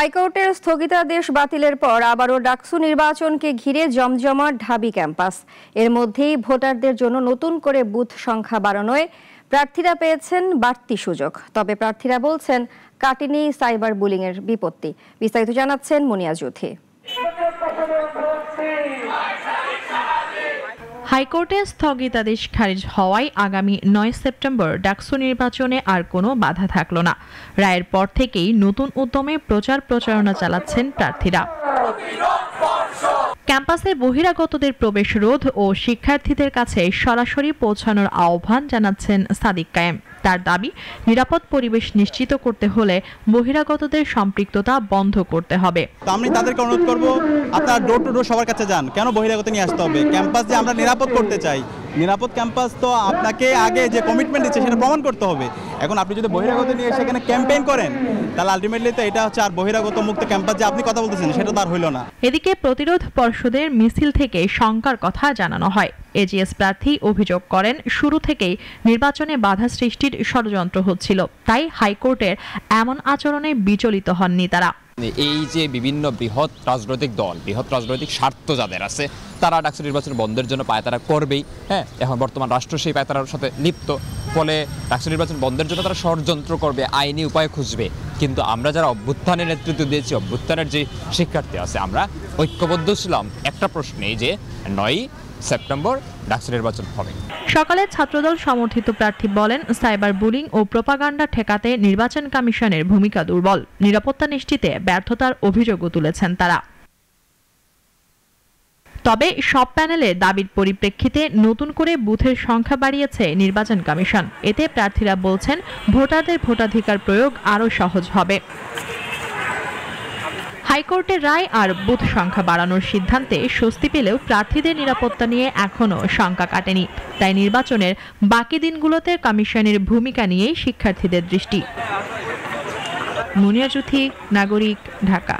হাইকোর্টের স্থগিতাদেশ বাতিলের পর আবারও ডাকসু নির্বাচনকে ঘিরে জমজমাট ঢাবি ক্যাম্পাস। এর মধ্যেই ভোটারদের জন্য নতুন করে বুথ সংখ্যা বাড়ানোয় প্রার্থীরা পেয়েছেন বাড়তি সুযোগ। তবে প্রার্থীরা বলছেন কাটেনি সাইবার বুলিংয়ের বিপত্তি। বিস্তারিত জানাচ্ছেন মুনিয়া জুথি। হাইকোর্টে স্থগিতাদেশ খারিজ হওয়ায় আগামী ৯ সেপ্টেম্বর ডাকসু নির্বাচনে আর কোনো বাধা থাকল না। রায়ের পর থেকেই নতুন উদ্যমে প্রচারণা চালাচ্ছেন প্রার্থীরা। ক্যাম্পাসে বহিরাগতদের প্রবেশ রোধ ও শিক্ষার্থীদের কাছে সরাসরি পৌঁছানোর আহ্বান জানাচ্ছেন সাদিক কায়েম। তার দাবি, নিরাপদ পরিবেশ নিশ্চিত করতে হলে বহিরাগতদের সম্পৃক্ততা বন্ধ করতে হবে। আমি তাদেরকে অনুরোধ করব, আপনারা ডোর টু ডোর সবার কাছে যান। কেন বহিরাগত নিয়ে আসতে হবে? ক্যাম্পাস যে আমরা নিরাপদ করতে চাই, নিরাপদ ক্যাম্পাস তো আপনাকে আগে যে কমিটমেন্ট দিচ্ছে সেটা প্রমাণ করতে হবে। এখন আপনি যদি বহিরাগত নিয়ে সেখানে ক্যাম্পেইন করেন, তাহলে আলটিমেটলি তো এটা হচ্ছে আর বহিরাগত মুক্ত ক্যাম্পাস যে আপনি কথা বলতেছেন সেটা তো আর হইল না। এদিকে প্রতিরোধ পর্ষদের মিছিল থেকে শঙ্কার কথা জানানো হয়। এজিএস প্রার্থী অভিযোগ করেন, শুরু থেকেই নির্বাচনে বাধা সৃষ্টির ষড়যন্ত্র হচ্ছিল, তাই হাইকোর্টের এমন আচরণে বিচলিত হননি তারা। এই যে বিভিন্ন বৃহৎ রাজনৈতিক দল, বৃহৎ রাজনৈতিক স্বার্থ যাদের আছে, তারা ডাকসু নির্বাচন বন্ধের জন্য পায়তারা করবেই। এখন বর্তমান রাষ্ট্র সেই পায়তারার সাথে লিপ্ত, ফলে ডাকসু নির্বাচন বন্ধের জন্য তারা ষড়যন্ত্র করবে, আইনি উপায় খুঁজবে। কিন্তু আমরা যারা অভ্যুত্থানের নেতৃত্ব দিয়েছি, অভ্যুত্থানের যে শিক্ষার্থী আছে, আমরা ঐক্যবদ্ধ ছিলাম একটা প্রশ্নে, যে ৯ সেপ্টেম্বর ডাকসু নির্বাচন হবে। সকালে ছাত্রদল সমর্থিত প্রার্থী বলেন, সাইবার বুলিং ও প্রোপাগান্ডা ঠেকাতে নির্বাচন কমিশনের ভূমিকা দুর্বল, নিরাপত্তা নিশ্চিতে ব্যর্থতার অভিযোগও তুলেছেন তারা। তবে সব প্যানেলের দাবির পরিপ্রেক্ষিতে নতুন করে বুথের সংখ্যা বাড়িয়েছে নির্বাচন কমিশন। এতে প্রার্থীরা বলছেন ভোটারদের ভোটাধিকার প্রয়োগ আরও সহজ হবে। হাইকোর্টের রায় আর বুথ সংখ্যা বাড়ানোর সিদ্ধান্তে স্বস্তি পেলেও প্রার্থীদের নিরাপত্তা নিয়ে এখনও শঙ্কা কাটেনি। তাই নির্বাচনের বাকি দিনগুলোতে কমিশনের ভূমিকা নিয়েই শিক্ষার্থীদের দৃষ্টি। মুনিয়া জুথি, নাগরিক, ঢাকা।